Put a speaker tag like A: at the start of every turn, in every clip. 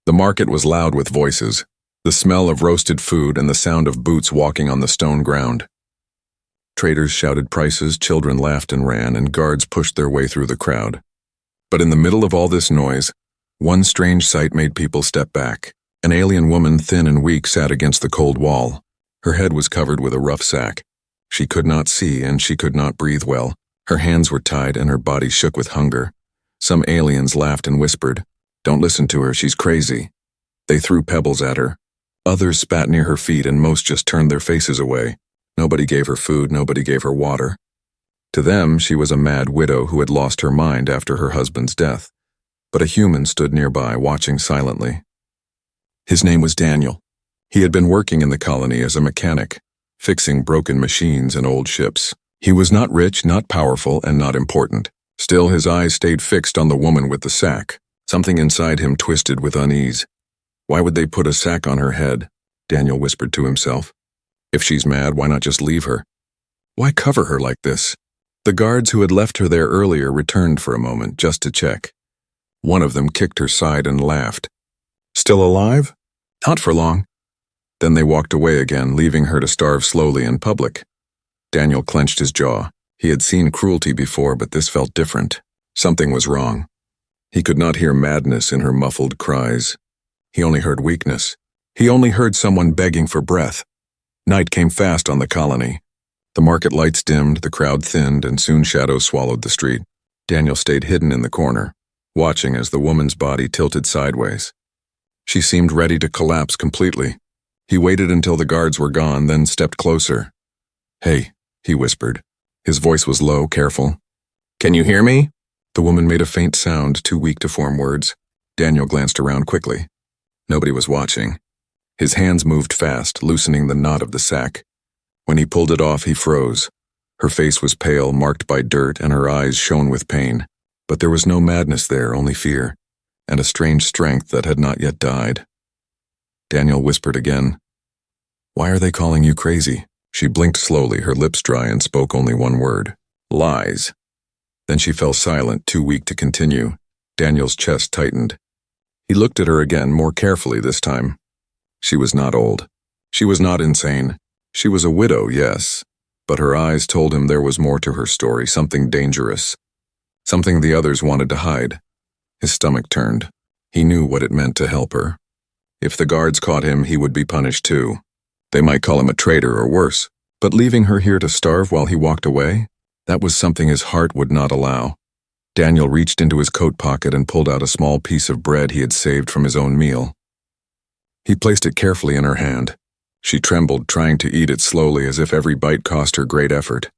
A: The market was loud with voices, the smell of roasted food and the sound of boots walking on the stone ground. Traders shouted prices, children laughed and ran, and guards pushed their way through the crowd. But in the middle of all this noise, one strange sight made people step back. An alien woman, thin and weak, sat against the cold wall. Her head was covered with a rough sack. She could not see, and she could not breathe well. Her hands were tied, and her body shook with hunger. Some aliens laughed and whispered, "Don't listen to her, she's crazy." They threw pebbles at her. Others spat near her feet, and most just turned their faces away. Nobody gave her food, nobody gave her water. To them, she was a mad widow who had lost her mind after her husband's death. But a human stood nearby, watching silently. His name was Daniel. He had been working in the colony as a mechanic, fixing broken machines and old ships. He was not rich, not powerful, and not important. Still, his eyes stayed fixed on the woman with the sack. Something inside him twisted with unease. Why would they put a sack on her head? Daniel whispered to himself. If she's mad, why not just leave her? Why cover her like this? The guards who had left her there earlier returned for a moment, just to check. One of them kicked her side and laughed. Still alive? Not for long. Then they walked away again, leaving her to starve slowly in public. Daniel clenched his jaw. He had seen cruelty before, but this felt different. Something was wrong. He could not hear madness in her muffled cries. He only heard weakness. He only heard someone begging for breath. Night came fast on the colony. The market lights dimmed, the crowd thinned, and soon shadows swallowed the street. Daniel stayed hidden in the corner, watching as the woman's body tilted sideways. She seemed ready to collapse completely. He waited until the guards were gone, then stepped closer. "Hey," he whispered. His voice was low, careful. "Can you hear me?" The woman made a faint sound, too weak to form words. Daniel glanced around quickly. Nobody was watching. His hands moved fast, loosening the knot of the sack. When he pulled it off, he froze. Her face was pale, marked by dirt, and her eyes shone with pain. But there was no madness there, only fear, and a strange strength that had not yet died. Daniel whispered again. "Why are they calling you crazy?" She blinked slowly, her lips dry, and spoke only one word. "Lies." Then she fell silent, too weak to continue. Daniel's chest tightened. He looked at her again, more carefully this time. She was not old. She was not insane. She was a widow, yes, but her eyes told him there was more to her story, something dangerous. Something the others wanted to hide. His stomach turned. He knew what it meant to help her. If the guards caught him, he would be punished too. They might call him a traitor or worse, but leaving her here to starve while he walked away? That was something his heart would not allow. Daniel reached into his coat pocket and pulled out a small piece of bread he had saved from his own meal. He placed it carefully in her hand. She trembled, trying to eat it slowly as if every bite cost her great effort.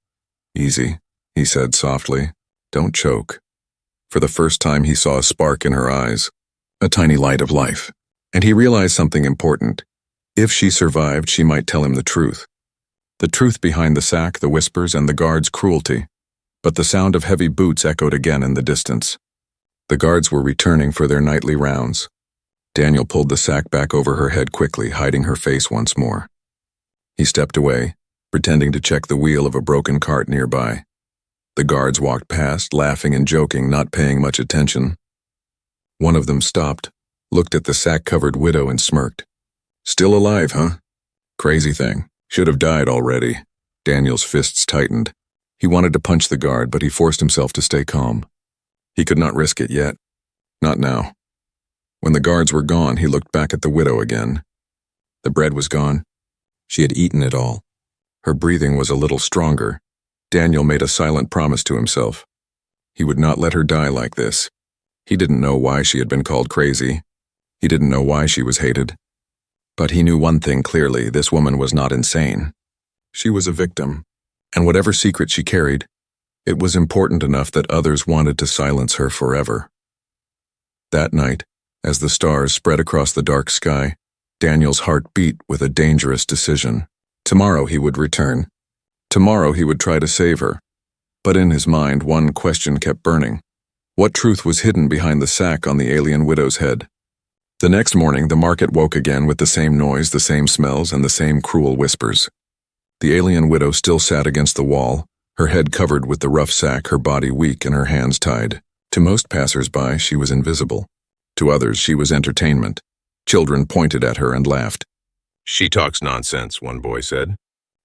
A: "Easy," he said softly. "Don't choke." For the first time he saw a spark in her eyes, a tiny light of life, and he realized something important. If she survived, she might tell him the truth. The truth behind the sack, the whispers, and the guards' cruelty. But the sound of heavy boots echoed again in the distance. The guards were returning for their nightly rounds. Daniel pulled the sack back over her head quickly, hiding her face once more. He stepped away, pretending to check the wheel of a broken cart nearby. The guards walked past, laughing and joking, not paying much attention. One of them stopped, looked at the sack-covered widow and smirked. "Still alive, huh? Crazy thing. Should have died already." Daniel's fists tightened. He wanted to punch the guard, but he forced himself to stay calm. He could not risk it yet. Not now. When the guards were gone, he looked back at the widow again. The bread was gone. She had eaten it all. Her breathing was a little stronger. Daniel made a silent promise to himself. He would not let her die like this. He didn't know why she had been called crazy. He didn't know why she was hated. But he knew one thing clearly: this woman was not insane. She was a victim, and whatever secret she carried, it was important enough that others wanted to silence her forever. That night, as the stars spread across the dark sky, Daniel's heart beat with a dangerous decision. Tomorrow he would return. Tomorrow he would try to save her. But in his mind, one question kept burning. What truth was hidden behind the sack on the alien widow's head? The next morning, the market woke again with the same noise, the same smells, and the same cruel whispers. The alien widow still sat against the wall, her head covered with the rough sack, her body weak and her hands tied. To most passers-by, she was invisible. To others, she was entertainment, Children pointed at her and laughed.
B: She talks nonsense, one boy said.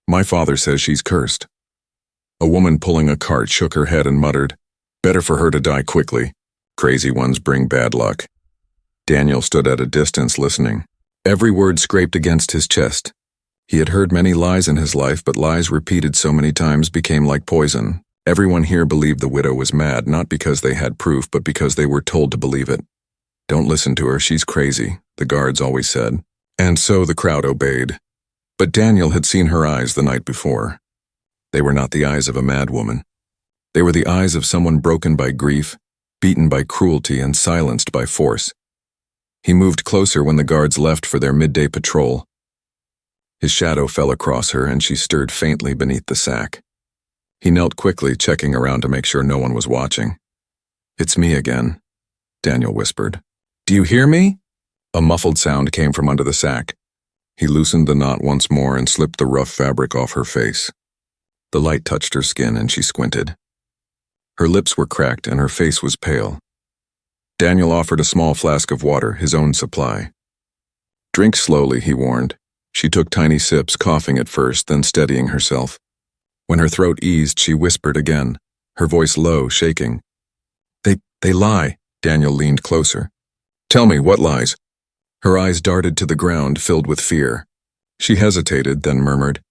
A: My father says she's cursed. A woman pulling a cart shook her head and muttered, "Better for her to die quickly. Crazy ones bring bad luck." Daniel stood at a distance listening. Every word scraped against his chest. He had heard many lies in his life, but lies repeated so many times became like poison. Everyone here believed the widow was mad, not because they had proof, but because they were told to believe it. "Don't listen to her, she's crazy," the guards always said. And so the crowd obeyed. But Daniel had seen her eyes the night before. They were not the eyes of a mad woman. They were the eyes of someone broken by grief, beaten by cruelty, and silenced by force. He moved closer when the guards left for their midday patrol. His shadow fell across her, and she stirred faintly beneath the sack. He knelt quickly, checking around to make sure no one was watching. "It's me again," Daniel whispered. "Do you hear me?" A muffled sound came from under the sack. He loosened the knot once more and slipped the rough fabric off her face. The light touched her skin, and she squinted. Her lips were cracked, and her face was pale. Daniel offered a small flask of water, his own supply. "Drink slowly," he warned. She took tiny sips, coughing at first, then steadying herself. When her throat eased, she whispered again, her voice low, shaking. They lie." Daniel leaned closer. "Tell me, what lies?" Her eyes darted to the ground, filled with fear. She hesitated, then murmured,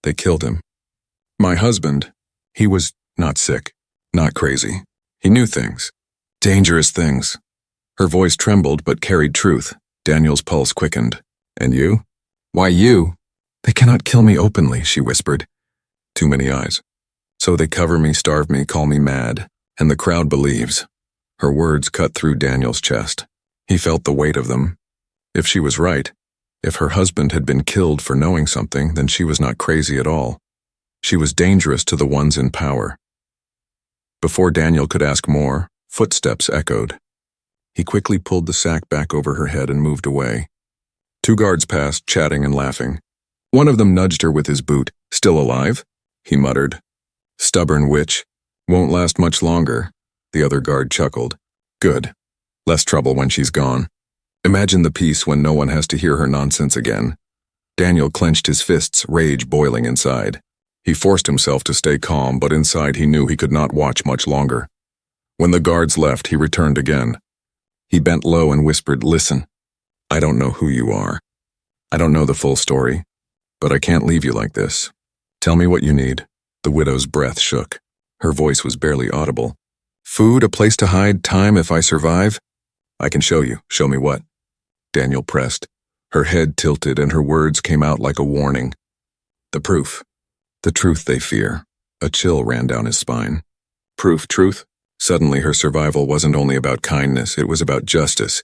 A: "They killed him. My husband, he was not sick, not crazy. He knew things. Dangerous things." Her voice trembled but carried truth. Daniel's pulse quickened. "And you?" "Why you?" "They cannot kill me openly," she whispered. Too many eyes. "So they cover me, starve me, call me mad. And the crowd believes." Her words cut through Daniel's chest. He felt the weight of them. If she was right, if her husband had been killed for knowing something, then she was not crazy at all. She was dangerous to the ones in power. Before Daniel could ask more, footsteps echoed. He quickly pulled the sack back over her head and moved away. 2 guards passed, chatting and laughing. One of them nudged her with his boot. "Still alive?" he muttered. "Stubborn witch. Won't last much longer." The other guard chuckled. "Good. Less trouble when she's gone. Imagine the peace when no one has to hear her nonsense again." Daniel clenched his fists, rage boiling inside. He forced himself to stay calm, but inside he knew he could not watch much longer. When the guards left, he returned again. He bent low and whispered, "Listen, I don't know who you are. I don't know the full story, but I can't leave you like this. Tell me what you need." The widow's breath shook. Her voice was barely audible. "Food, a place to hide, time if I survive?" "I can show you." "Show me what?" Daniel pressed. Her head tilted and her words came out like a warning. "The proof. The truth they fear." A chill ran down his spine. Proof, truth? Suddenly her survival wasn't only about kindness, it was about justice.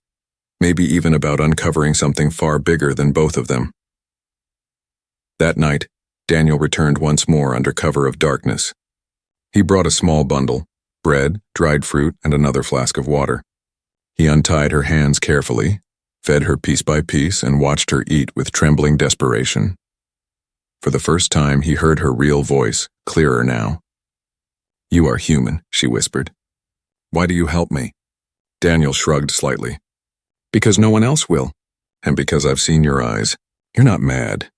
A: Maybe even about uncovering something far bigger than both of them. That night, Daniel returned once more under cover of darkness. He brought a small bundle, bread, dried fruit, and another flask of water. He untied her hands carefully, fed her piece by piece, and watched her eat with trembling desperation. For the first time, he heard her real voice, clearer now. "You are human," she whispered. "Why do you help me?" Daniel shrugged slightly. "Because no one else will. And because I've seen your eyes. You're not mad."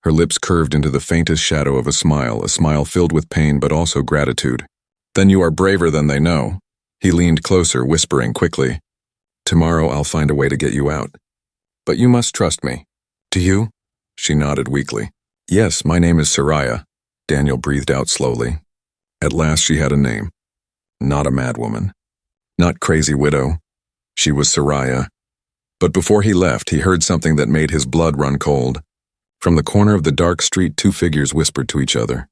A: Her lips curved into the faintest shadow of a smile filled with pain but also gratitude. "Then you are braver than they know." He leaned closer, whispering quickly, "Tomorrow I'll find a way to get you out. But you must trust me." "Do you?" She nodded weakly. "Yes, my name is Soraya." Daniel breathed out slowly. At last she had a name. Not a madwoman. Not crazy widow. She was Soraya. But before he left, he heard something that made his blood run cold. From the corner of the dark street, 2 figures whispered to each other.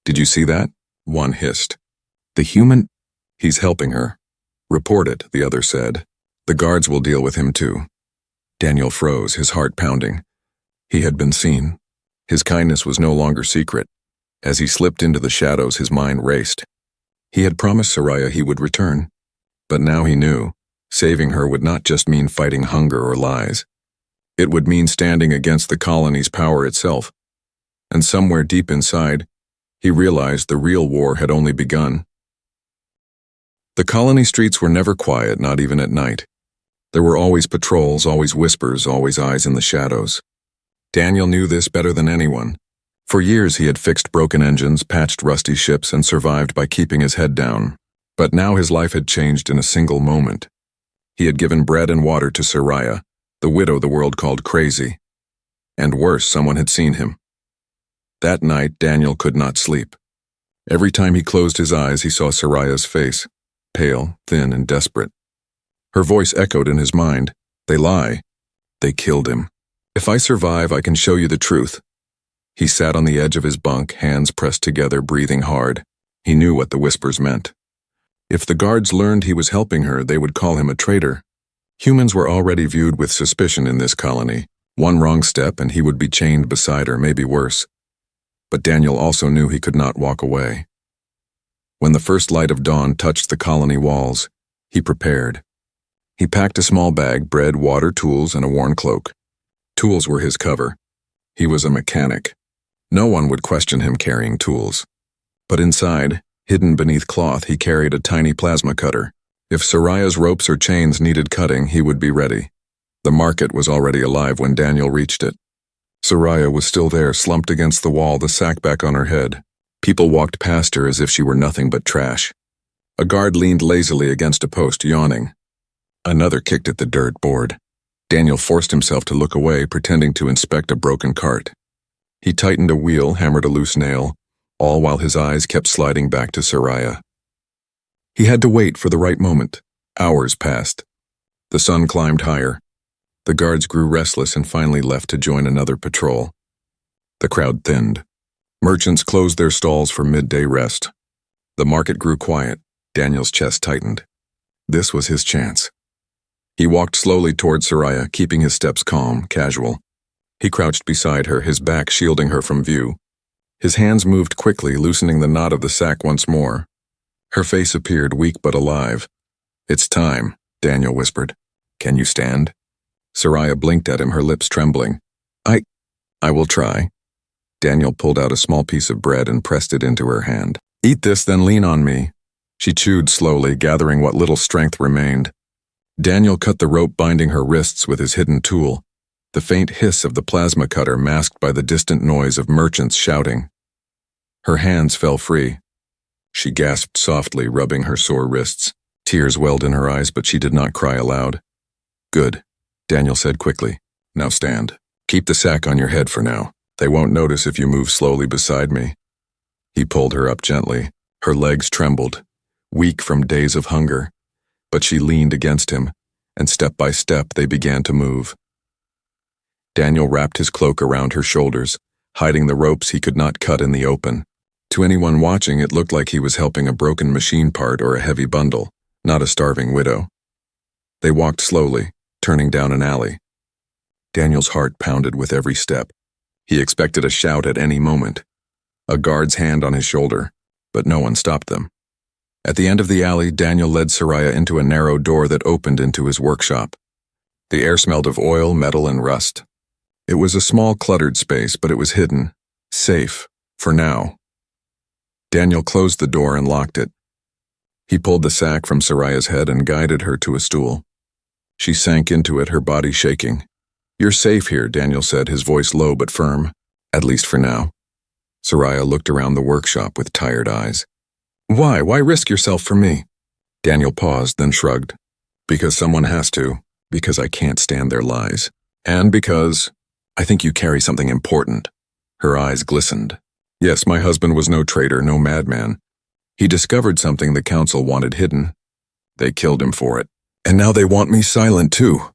A: "Did you see that?" One hissed. "The human—" "He's helping her." "Report it," the other said. "The guards will deal with him too." Daniel froze, his heart pounding. He had been seen. His kindness was no longer secret. As he slipped into the shadows, his mind raced. He had promised Soraya he would return. But now he knew, saving her would not just mean fighting hunger or lies. It would mean standing against the colony's power itself. And somewhere deep inside, he realized the real war had only begun. The colony streets were never quiet, not even at night. There were always patrols, always whispers, always eyes in the shadows. Daniel knew this better than anyone. For years he had fixed broken engines, patched rusty ships, and survived by keeping his head down. But now his life had changed in a single moment. He had given bread and water to Soraya, the widow the world called crazy. And worse, someone had seen him. That night, Daniel could not sleep. Every time he closed his eyes, he saw Soraya's face, pale, thin, and desperate. Her voice echoed in his mind. They lie. They killed him. If I survive, I can show you the truth. He sat on the edge of his bunk, hands pressed together, breathing hard. He knew what the whispers meant. If the guards learned he was helping her, they would call him a traitor. Humans were already viewed with suspicion in this colony. One wrong step and he would be chained beside her, maybe worse. But Daniel also knew he could not walk away. When the first light of dawn touched the colony walls, he prepared. He packed a small bag, bread, water, tools, and a worn cloak. Tools were his cover. He was a mechanic. No one would question him carrying tools. But inside, hidden beneath cloth, he carried a tiny plasma cutter. If Soraya's ropes or chains needed cutting, he would be ready. The market was already alive when Daniel reached it. Soraya was still there, slumped against the wall, the sack back on her head. People walked past her as if she were nothing but trash. A guard leaned lazily against a post, yawning. Another kicked at the dirt, bored. Daniel forced himself to look away, pretending to inspect a broken cart. He tightened a wheel, hammered a loose nail, all while his eyes kept sliding back to Soraya. He had to wait for the right moment. Hours passed. The sun climbed higher. The guards grew restless and finally left to join another patrol. The crowd thinned. Merchants closed their stalls for midday rest. The market grew quiet. Daniel's chest tightened. This was his chance. He walked slowly toward Soraya, keeping his steps calm, casual. He crouched beside her, his back shielding her from view. His hands moved quickly, loosening the knot of the sack once more. Her face appeared weak but alive. "It's time," Daniel whispered. "Can you stand?" Soraya blinked at him, her lips trembling. I will try." Daniel pulled out a small piece of bread and pressed it into her hand. "Eat this, then lean on me." She chewed slowly, gathering what little strength remained. Daniel cut the rope binding her wrists with his hidden tool, the faint hiss of the plasma cutter masked by the distant noise of merchants shouting. Her hands fell free. She gasped softly, rubbing her sore wrists. Tears welled in her eyes, but she did not cry aloud. "Good," Daniel said quickly. "Now stand. Keep the sack on your head for now. They won't notice if you move slowly beside me." He pulled her up gently. Her legs trembled, weak from days of hunger. But she leaned against him, and step by step they began to move. Daniel wrapped his cloak around her shoulders, hiding the ropes he could not cut in the open. To anyone watching, it looked like he was helping a broken machine part or a heavy bundle, not a starving widow. They walked slowly, turning down an alley. Daniel's heart pounded with every step. He expected a shout at any moment, a guard's hand on his shoulder, but no one stopped them. At the end of the alley, Daniel led Soraya into a narrow door that opened into his workshop. The air smelled of oil, metal, and rust. It was a small, cluttered space, but it was hidden, safe, for now. Daniel closed the door and locked it. He pulled the sack from Soraya's head and guided her to a stool. She sank into it, her body shaking. "You're safe here," Daniel said, his voice low but firm. "At least for now." Soraya looked around the workshop with tired eyes. Why? Why risk yourself for me?" Daniel paused, then shrugged. "Because someone has to. Because I can't stand their lies. And because I think you carry something important." Her eyes glistened. "Yes, my husband was no traitor, no madman. He discovered something the council wanted hidden. They killed him for it. And now they want me silent too."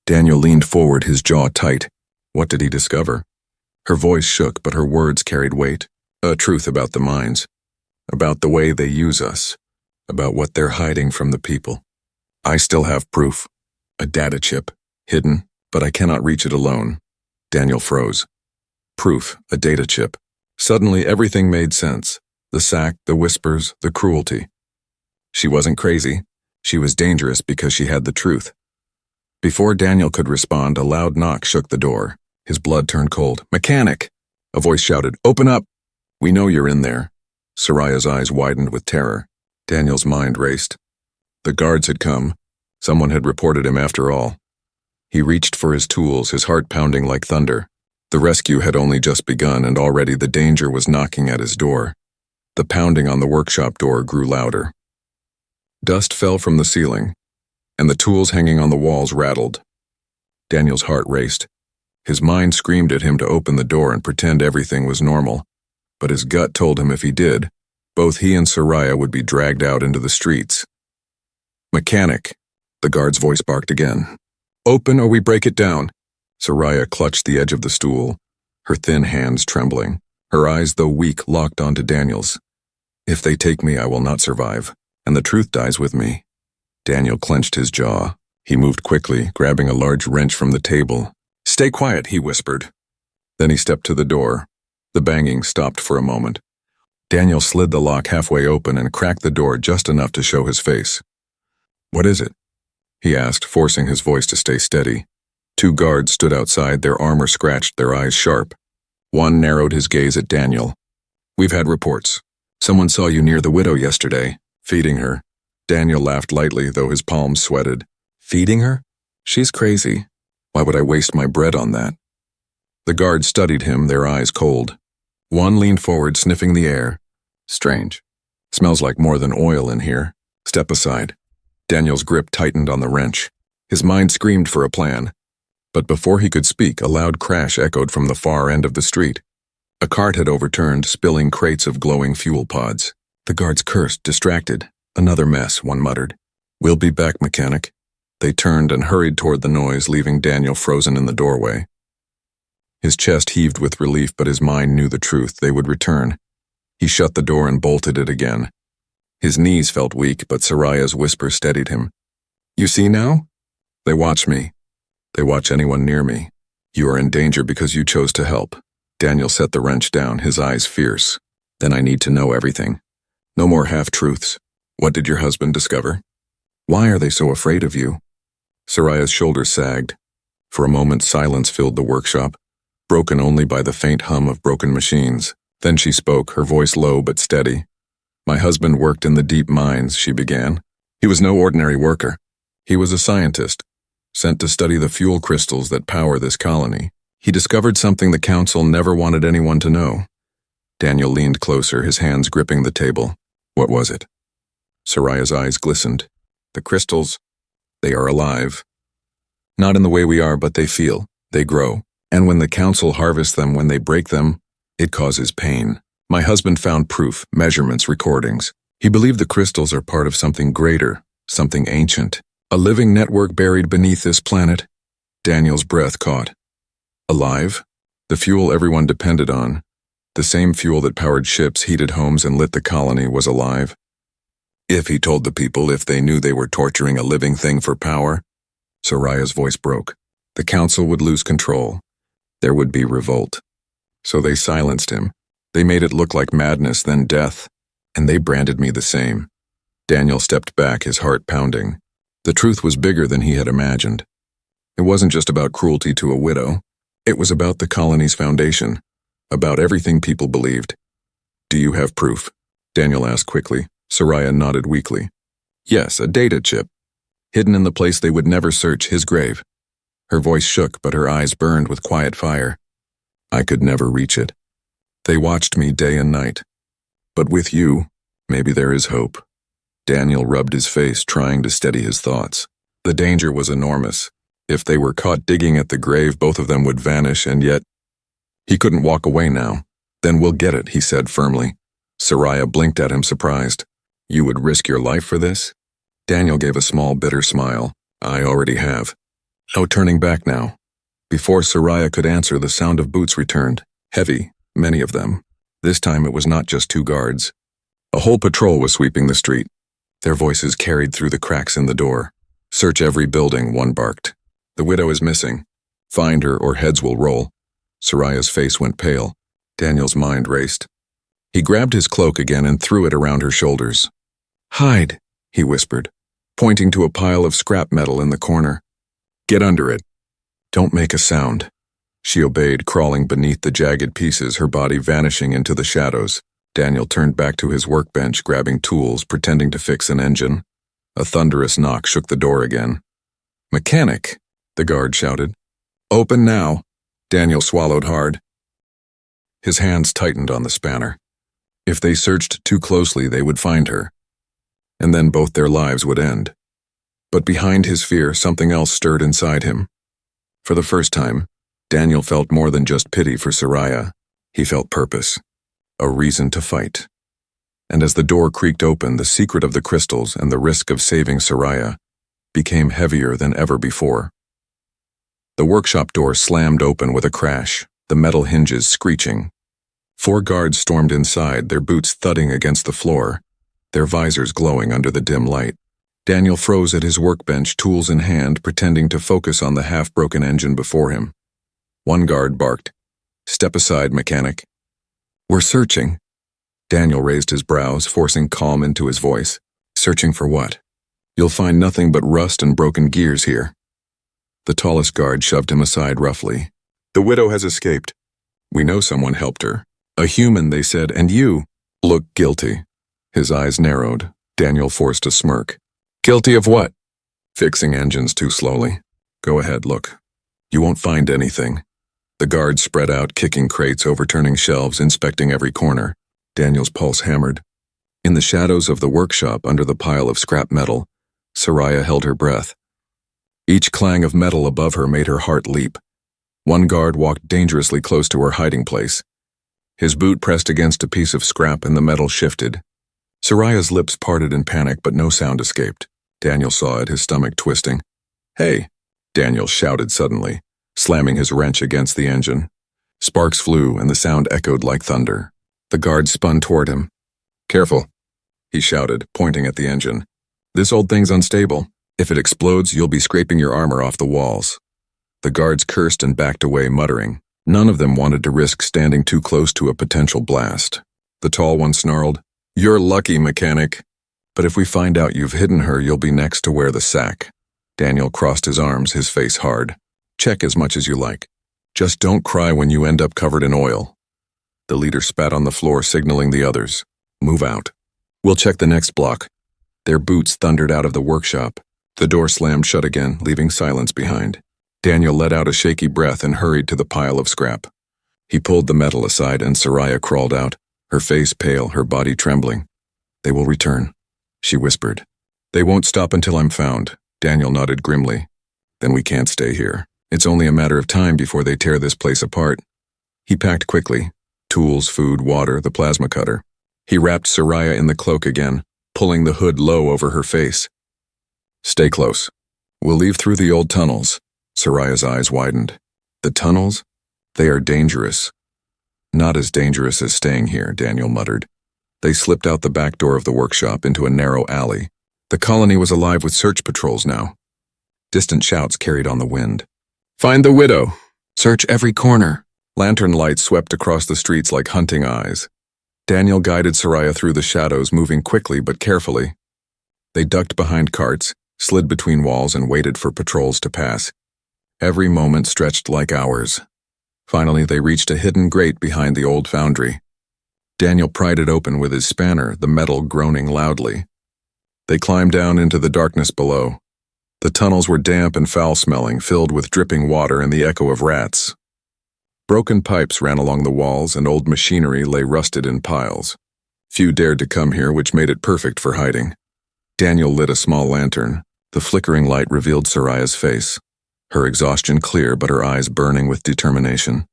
A: Daniel leaned forward, his jaw tight. What did he discover? Her voice shook, but her words carried weight. A truth about the mines. About the way they use us. About what they're hiding from the people. I still have proof. A data chip. Hidden, but I cannot reach it alone. Daniel froze. Proof, a data chip. Suddenly everything made sense. The sack, the whispers, the cruelty. She wasn't crazy. She was dangerous because she had the truth. Before Daniel could respond, a loud knock shook the door. His blood turned cold. "Mechanic!" A voice shouted, "Open up! We know you're in there." Soraya's eyes widened with terror. Daniel's mind raced. The guards had come. Someone had reported him after all. He reached for his tools, his heart pounding like thunder. The rescue had only just begun, and already the danger was knocking at his door. The pounding on the workshop door grew louder. Dust fell from the ceiling, and the tools hanging on the walls rattled. Daniel's heart raced. His mind screamed at him to open the door and pretend everything was normal, but his gut told him if he did, both he and Soraya would be dragged out into the streets. "Mechanic," the guard's voice barked again. "Open or we break it down." Soraya clutched the edge of the stool, her thin hands trembling, her eyes, though weak, locked onto Daniel's. "If they take me, I will not survive, and the truth dies with me." Daniel clenched his jaw. He moved quickly, grabbing a large wrench from the table. "Stay quiet," he whispered. Then he stepped to the door. The banging stopped for a moment. Daniel slid the lock halfway open and cracked the door just enough to show his face. "What is it?" he asked, forcing his voice to stay steady. Two guards stood outside, their armor scratched, their eyes sharp. One narrowed his gaze at Daniel. "We've had reports. Someone saw you near the widow yesterday, feeding her." Daniel laughed lightly, though his palms sweated. "Feeding her? She's crazy. Why would I waste my bread on that?" The guards studied him, their eyes cold. One leaned forward, sniffing the air. "Strange. Smells like more than oil in here. Step aside." Daniel's grip tightened on the wrench. His mind screamed for a plan. But before he could speak, a loud crash echoed from the far end of the street. A cart had overturned, spilling crates of glowing fuel pods. The guards cursed, distracted. "Another mess," one muttered. "We'll be back, mechanic." They turned and hurried toward the noise, leaving Daniel frozen in the doorway. His chest heaved with relief, but his mind knew the truth. They would return. He shut the door and bolted it again. His knees felt weak, but Soraya's whisper steadied him. "You see now? They watch me. They watch anyone near me. You are in danger because you chose to help." Daniel set the wrench down, his eyes fierce. "Then I need to know everything. No more half-truths. What did your husband discover? Why are they so afraid of you?" Soraya's shoulders sagged. For a moment, silence filled the workshop, broken only by the faint hum of broken machines. Then she spoke, her voice low but steady. "My husband worked in the deep mines," she began. "He was no ordinary worker. He was a scientist, sent to study the fuel crystals that power this colony. He discovered something the council never wanted anyone to know." Daniel leaned closer, his hands gripping the table. "What was it?" Soraya's eyes glistened. "The crystals, they are alive. Not in the way we are, but they feel, they grow. And when the council harvests them, when they break them, it causes pain. My husband found proof, measurements, recordings. He believed the crystals are part of something greater, something ancient. A living network buried beneath this planet." Daniel's breath caught. Alive? The fuel everyone depended on, the same fuel that powered ships, heated homes, and lit the colony, was alive. If he told the people, if they knew they were torturing a living thing for power, Soraya's voice broke. The council would lose control. There would be revolt. So they silenced him. They made it look like madness, then death, and they branded me the same. Daniel stepped back, his heart pounding. The truth was bigger than he had imagined. It wasn't just about cruelty to a widow. It was about the colony's foundation, about everything people believed. "Do you have proof?" Daniel asked quickly. Soraya nodded weakly. "Yes, a data chip, hidden in the place they would never search, his grave." Her voice shook, but her eyes burned with quiet fire. "I could never reach it. They watched me day and night. But with you, maybe there is hope." Daniel rubbed his face, trying to steady his thoughts. The danger was enormous. If they were caught digging at the grave, both of them would vanish, and yet he couldn't walk away now. "Then we'll get it," he said firmly. Soraya blinked at him, surprised. "You would risk your life for this?" Daniel gave a small, bitter smile. "I already have. No turning back now." Before Soraya could answer, the sound of boots returned. Heavy, many of them. This time it was not just two guards. A whole patrol was sweeping the street. Their voices carried through the cracks in the door. "Search every building," one barked. "The widow is missing. Find her or heads will roll." Soraya's face went pale. Daniel's mind raced. He grabbed his cloak again and threw it around her shoulders. "Hide," he whispered, pointing to a pile of scrap metal in the corner. "Get under it. Don't make a sound." She obeyed, crawling beneath the jagged pieces, her body vanishing into the shadows. Daniel turned back to his workbench, grabbing tools, pretending to fix an engine. A thunderous knock shook the door again. "Mechanic," the guard shouted. "Open now." Daniel swallowed hard. His hands tightened on the spanner. If they searched too closely, they would find her. And then both their lives would end. But behind his fear, something else stirred inside him. For the first time, Daniel felt more than just pity for Soraya. He felt purpose. A reason to fight. And as the door creaked open, the secret of the crystals and the risk of saving Soraya became heavier than ever before. The workshop door slammed open with a crash, the metal hinges screeching. 4 guards stormed inside, their boots thudding against the floor, their visors glowing under the dim light. Daniel froze at his workbench, tools in hand, pretending to focus on the half-broken engine before him. One guard barked, "Step aside, mechanic." "We're searching." Daniel raised his brows, forcing calm into his voice. "Searching for what? You'll find nothing but rust and broken gears here." The tallest guard shoved him aside roughly. "The widow has escaped. We know someone helped her. A human," they said, "and you look guilty." His eyes narrowed. Daniel forced a smirk. "Guilty of what?" "Fixing engines too slowly." "Go ahead, look. You won't find anything." The guards spread out, kicking crates, overturning shelves, inspecting every corner. Daniel's pulse hammered. In the shadows of the workshop, under the pile of scrap metal, Soraya held her breath. Each clang of metal above her made her heart leap. One guard walked dangerously close to her hiding place. His boot pressed against a piece of scrap and the metal shifted. Soraya's lips parted in panic, but no sound escaped. Daniel saw it, his stomach twisting. "Hey!" Daniel shouted suddenly, slamming his wrench against the engine. Sparks flew, and the sound echoed like thunder. The guard spun toward him. "Careful," he shouted, pointing at the engine. "This old thing's unstable. If it explodes, you'll be scraping your armor off the walls." The guards cursed and backed away, muttering. None of them wanted to risk standing too close to a potential blast. The tall one snarled, "You're lucky, mechanic. But if we find out you've hidden her, you'll be next to wear the sack." Daniel crossed his arms, his face hard. "Check as much as you like. Just don't cry when you end up covered in oil." The leader spat on the floor, signaling the others. "Move out. We'll check the next block." Their boots thundered out of the workshop. The door slammed shut again, leaving silence behind. Daniel let out a shaky breath and hurried to the pile of scrap. He pulled the metal aside and Soraya crawled out, her face pale, her body trembling. "They will return," she whispered. "They won't stop until I'm found." Daniel nodded grimly. "Then we can't stay here. It's only a matter of time before they tear this place apart." He packed quickly. Tools, food, water, the plasma cutter. He wrapped Soraya in the cloak again, pulling the hood low over her face. "Stay close. We'll leave through the old tunnels." Soraya's eyes widened. "The tunnels? They are dangerous." "Not as dangerous as staying here," Daniel muttered. They slipped out the back door of the workshop into a narrow alley. The colony was alive with search patrols now. Distant shouts carried on the wind. "Find the widow! Search every corner!" Lantern lights swept across the streets like hunting eyes. Daniel guided Soraya through the shadows, moving quickly but carefully. They ducked behind carts, slid between walls, and waited for patrols to pass. Every moment stretched like hours. Finally, they reached a hidden grate behind the old foundry. Daniel pried it open with his spanner, the metal groaning loudly. They climbed down into the darkness below. The tunnels were damp and foul-smelling, filled with dripping water and the echo of rats. Broken pipes ran along the walls, and old machinery lay rusted in piles. Few dared to come here, which made it perfect for hiding. Daniel lit a small lantern. The flickering light revealed Soraya's face. Her exhaustion clear, but her eyes burning with determination.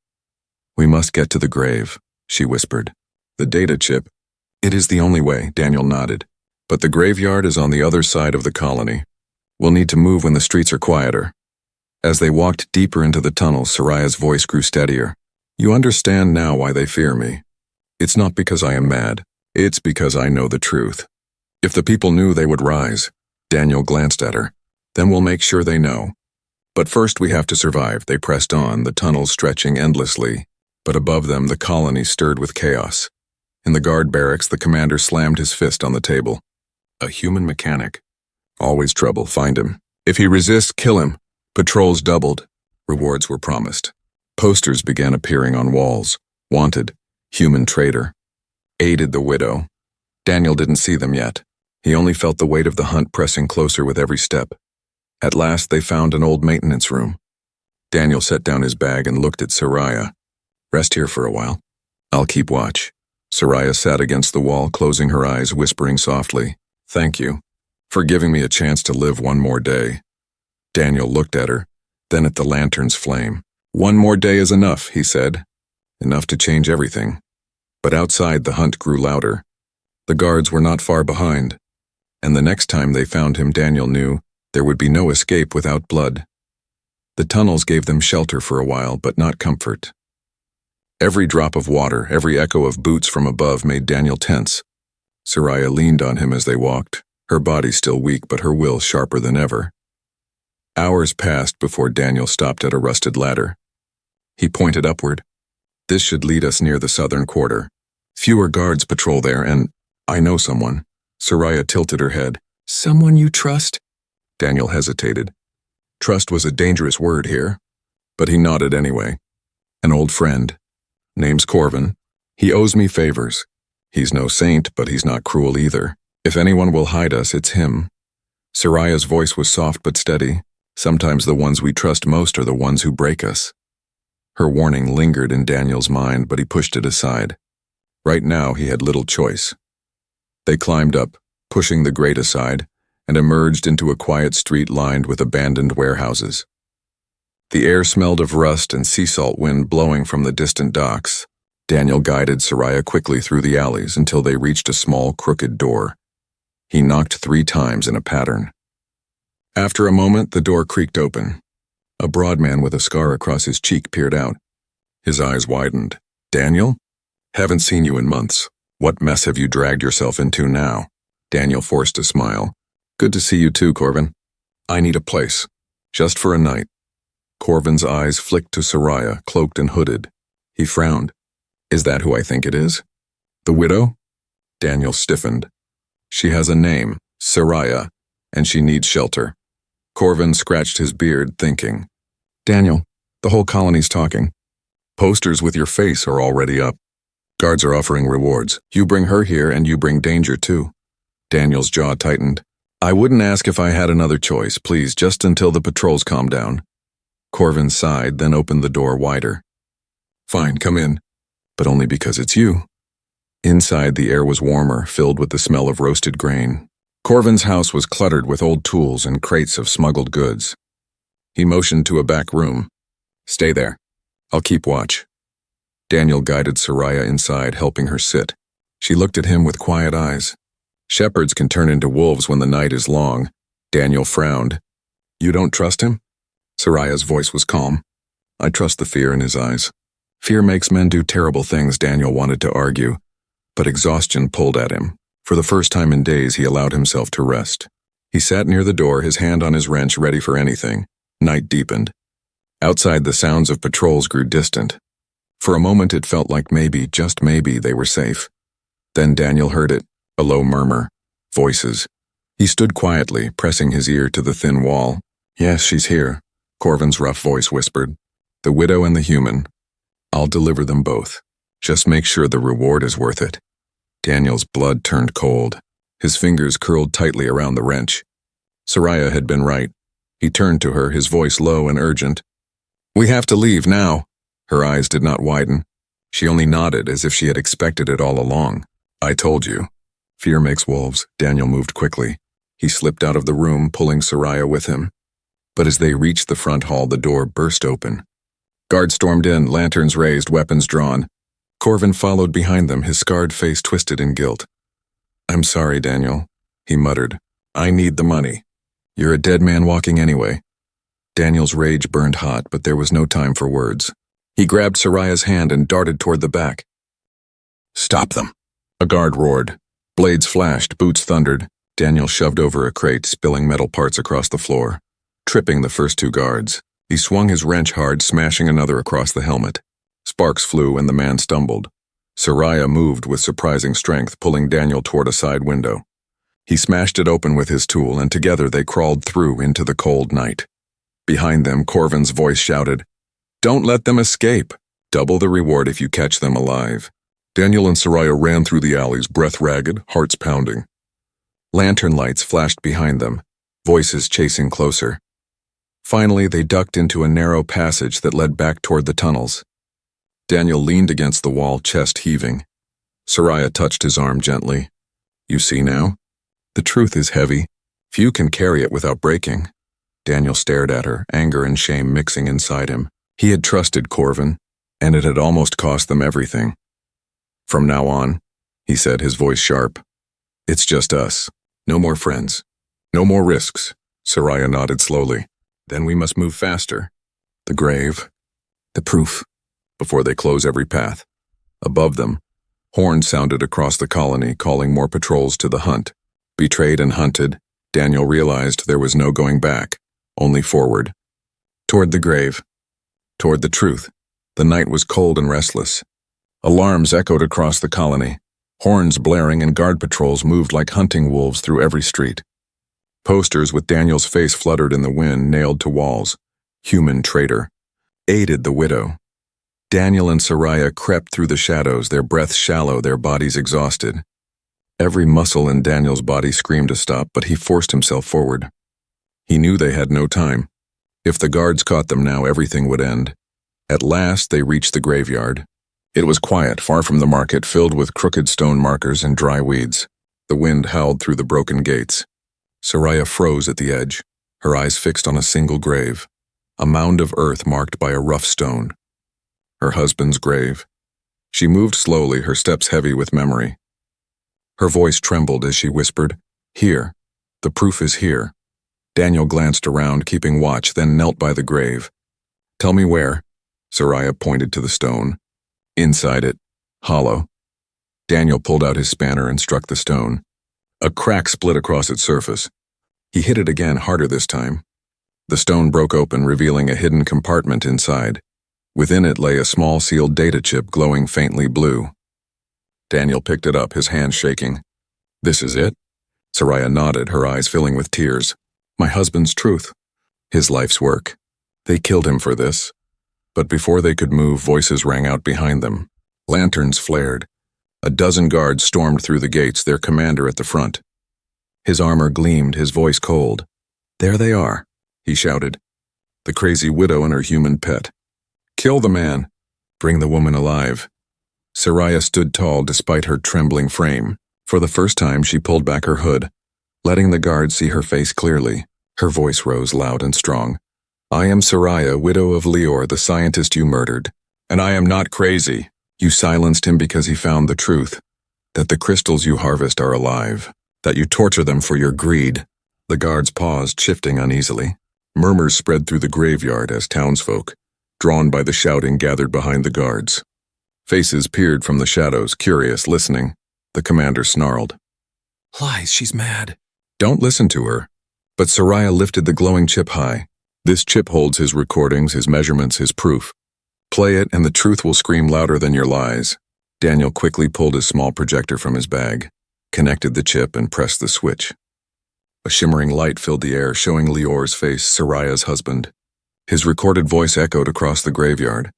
A: "We must get to the grave," she whispered. "The data chip." "It is the only way," Daniel nodded. "But the graveyard is on the other side of the colony. We'll need to move when the streets are quieter." As they walked deeper into the tunnel, Soraya's voice grew steadier. "You understand now why they fear me. It's not because I am mad. It's because I know the truth. If the people knew, they would rise." Daniel glanced at her. "Then we'll make sure they know. But first we have to survive." They pressed on, the tunnels stretching endlessly, but above them the colony stirred with chaos. In the guard barracks, the commander slammed his fist on the table. "A human mechanic. Always trouble, find him. If he resists, kill him." Patrols doubled. Rewards were promised. Posters began appearing on walls. Wanted, human traitor. Aided the widow. Daniel didn't see them yet. He only felt the weight of the hunt pressing closer with every step. At last, they found an old maintenance room. Daniel set down his bag and looked at Soraya. "Rest here for a while. I'll keep watch." Soraya sat against the wall, closing her eyes, whispering softly, "Thank you for giving me a chance to live one more day." Daniel looked at her, then at the lantern's flame. "One more day is enough," he said. "Enough to change everything." But outside, the hunt grew louder. The guards were not far behind, and the next time they found him, Daniel knew there would be no escape without blood. The tunnels gave them shelter for a while, but not comfort. Every drop of water, every echo of boots from above made Daniel tense. Soraya leaned on him as they walked, her body still weak but her will sharper than ever. Hours passed before Daniel stopped at a rusted ladder. He pointed upward. "This should lead us near the southern quarter. Fewer guards patrol there, and I know someone." Soraya tilted her head. "Someone you trust?" Daniel hesitated. Trust was a dangerous word here, but he nodded anyway. "An old friend. Name's Corvin. He owes me favors. He's no saint, but he's not cruel either. If anyone will hide us, it's him." Soraya's voice was soft but steady. "Sometimes the ones we trust most are the ones who break us." Her warning lingered in Daniel's mind, but he pushed it aside. Right now, he had little choice. They climbed up, pushing the grate aside, and emerged into a quiet street lined with abandoned warehouses. The air smelled of rust and sea salt wind blowing from the distant docks. Daniel guided Soraya quickly through the alleys until they reached a small, crooked door. He knocked 3 times in a pattern. After a moment, the door creaked open. A broad man with a scar across his cheek peered out. His eyes widened. "Daniel? Haven't seen you in months. What mess have you dragged yourself into now?" Daniel forced a smile. "Good to see you too, Corvin. I need a place. Just for a night." Corvin's eyes flicked to Soraya, cloaked and hooded. He frowned. "Is that who I think it is? The widow?" Daniel stiffened. "She has a name, Soraya, and she needs shelter." Corvin scratched his beard, thinking. "Daniel, the whole colony's talking. Posters with your face are already up. Guards are offering rewards. You bring her here and you bring danger too." Daniel's jaw tightened. "I wouldn't ask if I had another choice, please, just until the patrols calm down." Corvin sighed, then opened the door wider. "Fine, come in. But only because it's you." Inside, the air was warmer, filled with the smell of roasted grain. Corvin's house was cluttered with old tools and crates of smuggled goods. He motioned to a back room. "Stay there. I'll keep watch." Daniel guided Soraya inside, helping her sit. She looked at him with quiet eyes. Shepherds can turn into wolves when the night is long. Daniel frowned. "You don't trust him?" Soraya's voice was calm. "I trust the fear in his eyes. Fear makes men do terrible things," Daniel wanted to argue, but exhaustion pulled at him. For the first time in days, he allowed himself to rest. He sat near the door, his hand on his wrench, ready for anything. Night deepened. Outside, the sounds of patrols grew distant. For a moment, it felt like maybe, just maybe, they were safe. Then Daniel heard it, a low murmur. Voices. He stood quietly, pressing his ear to the thin wall. "Yes, she's here," Corvin's rough voice whispered. "The widow and the human. I'll deliver them both. Just make sure the reward is worth it." Daniel's blood turned cold. His fingers curled tightly around the wrench. Soraya had been right. He turned to her, his voice low and urgent. "We have to leave now." Her eyes did not widen. She only nodded as if she had expected it all along. "I told you. Fear makes wolves." Daniel moved quickly. He slipped out of the room, pulling Soraya with him. But as they reached the front hall, the door burst open. Guards stormed in, lanterns raised, weapons drawn. Corvin followed behind them, his scarred face twisted in guilt. "I'm sorry, Daniel," he muttered. "I need the money. You're a dead man walking anyway." Daniel's rage burned hot, but there was no time for words. He grabbed Soraya's hand and darted toward the back. "Stop them!" A guard roared. Blades flashed, boots thundered. Daniel shoved over a crate, spilling metal parts across the floor, tripping the first 2 guards. He swung his wrench hard, smashing another across the helmet. Sparks flew and the man stumbled. Soraya moved with surprising strength, pulling Daniel toward a side window. He smashed it open with his tool, and together they crawled through into the cold night. Behind them, Corvin's voice shouted, "Don't let them escape. Double the reward if you catch them alive." Daniel and Soraya ran through the alleys, breath ragged, hearts pounding. Lantern lights flashed behind them, voices chasing closer. Finally, they ducked into a narrow passage that led back toward the tunnels. Daniel leaned against the wall, chest heaving. Soraya touched his arm gently. You see now? The truth is heavy. Few can carry it without breaking. Daniel stared at her, anger and shame mixing inside him. He had trusted Corvin, and it had almost cost them everything. From now on, he said, his voice sharp, it's just us. No more friends. No more risks. Soraya nodded slowly. Then we must move faster. The grave. The proof. Before they close every path. Above them, horns sounded across the colony, calling more patrols to the hunt. Betrayed and hunted, Daniel realized there was no going back, only forward. Toward the grave. Toward the truth. The night was cold and restless. Alarms echoed across the colony. Horns blaring and guard patrols moved like hunting wolves through every street. Posters with Daniel's face fluttered in the wind nailed to walls. Human traitor. Aided the widow. Daniel and Soraya crept through the shadows, their breaths shallow, their bodies exhausted. Every muscle in Daniel's body screamed to stop, but he forced himself forward. He knew they had no time. If the guards caught them now, everything would end. At last, they reached the graveyard. It was quiet, far from the market, filled with crooked stone markers and dry weeds. The wind howled through the broken gates. Soraya froze at the edge, her eyes fixed on a single grave, a mound of earth marked by a rough stone. Her husband's grave. She moved slowly, her steps heavy with memory. Her voice trembled as she whispered, "Here. The proof is here." Daniel glanced around, keeping watch, then knelt by the grave. "Tell me where." Soraya pointed to the stone. Inside it, hollow. Daniel pulled out his spanner and struck the stone. A crack split across its surface. He hit it again, harder this time. The stone broke open, revealing a hidden compartment inside. Within it lay a small sealed data chip glowing faintly blue. Daniel picked it up, his hand shaking. "This is it?" Soraya nodded, her eyes filling with tears. "My husband's truth. His life's work. They killed him for this." But before they could move, voices rang out behind them. Lanterns flared. A dozen guards stormed through the gates, their commander at the front. His armor gleamed, his voice cold. "There they are," he shouted. "The crazy widow and her human pet. Kill the man. Bring the woman alive." Soraya stood tall despite her trembling frame. For the first time, she pulled back her hood, letting the guards see her face clearly. Her voice rose loud and strong. "I am Soraya, widow of Lior, the scientist you murdered. And I am not crazy. You silenced him because he found the truth. That the crystals you harvest are alive. That you torture them for your greed." The guards paused, shifting uneasily. Murmurs spread through the graveyard as townsfolk, drawn by the shouting, gathered behind the guards. Faces peered from the shadows, curious, listening. The commander snarled. "Lies, she's mad." "Don't listen to her." But Soraya lifted the glowing chip high. "This chip holds his recordings, his measurements, his proof. Play it and the truth will scream louder than your lies." Daniel quickly pulled his small projector from his bag, connected the chip and pressed the switch. A shimmering light filled the air, showing Lior's face, Soraya's husband. His recorded voice echoed across the graveyard.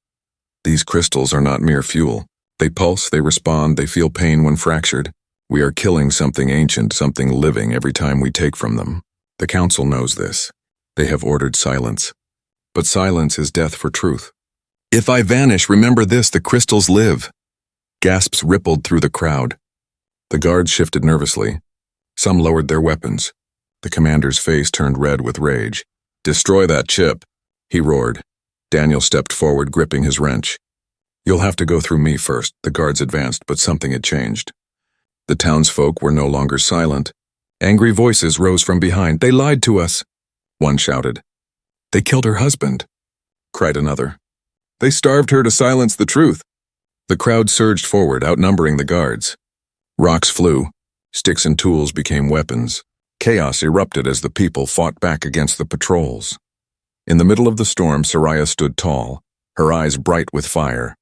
A: "These crystals are not mere fuel. They pulse, they respond, they feel pain when fractured. We are killing something ancient, something living every time we take from them. The council knows this. They have ordered silence. But silence is death for truth. If I vanish, remember this, the crystals live." Gasps rippled through the crowd. The guards shifted nervously. Some lowered their weapons. The commander's face turned red with rage. "Destroy that chip," he roared. Daniel stepped forward, gripping his wrench. "You'll have to go through me first." The guards advanced, but something had changed. The townsfolk were no longer silent. Angry voices rose from behind. "They lied to us," one shouted. "They killed her husband," cried another. "They starved her to silence the truth." The crowd surged forward, outnumbering the guards. Rocks flew. Sticks and tools became weapons. Chaos erupted as the people fought back against the patrols. In the middle of the storm, Soraya stood tall, her eyes bright with fire.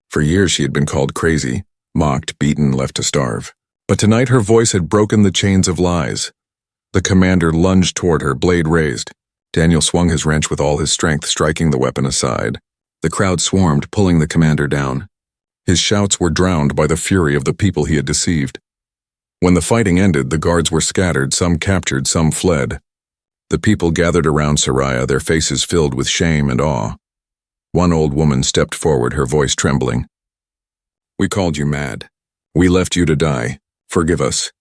A: For years she had been called crazy, mocked, beaten, left to starve. But tonight her voice had broken the chains of lies. The commander lunged toward her, blade raised. Daniel swung his wrench with all his strength, striking the weapon aside. The crowd swarmed, pulling the commander down. His shouts were drowned by the fury of the people he had deceived. When the fighting ended, the guards were scattered, some captured, some fled. The people gathered around Soraya, their faces filled with shame and awe. One old woman stepped forward, her voice trembling. "We called you mad. We left you to die. Forgive us."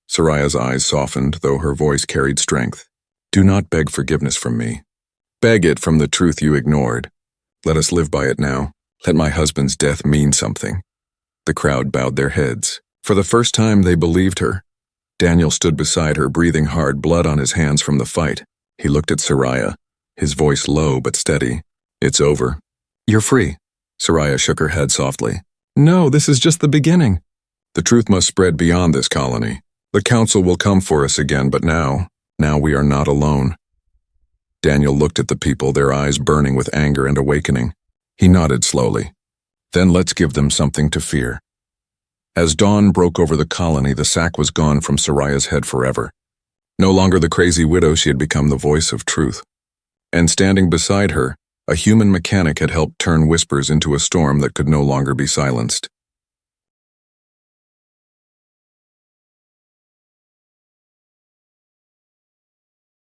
A: Soraya's eyes softened, though her voice carried strength. "Do not beg forgiveness from me. Beg it from the truth you ignored. Let us live by it now. Let my husband's death mean something." The crowd bowed their heads. For the first time, they believed her. Daniel stood beside her, breathing hard, blood on his hands from the fight. He looked at Soraya, his voice low but steady. "It's over. You're free." Soraya shook her head softly. "No, this is just the beginning. The truth must spread beyond this colony. The council will come for us again, but now we are not alone." Daniel looked at the people, their eyes burning with anger and awakening. He nodded slowly. "Then let's give them something to fear." As dawn broke over the colony, the sack was gone from Soraya's head forever. No longer the crazy widow, she had become the voice of truth. And standing beside her, a human mechanic had helped turn whispers into a storm that could no longer be silenced.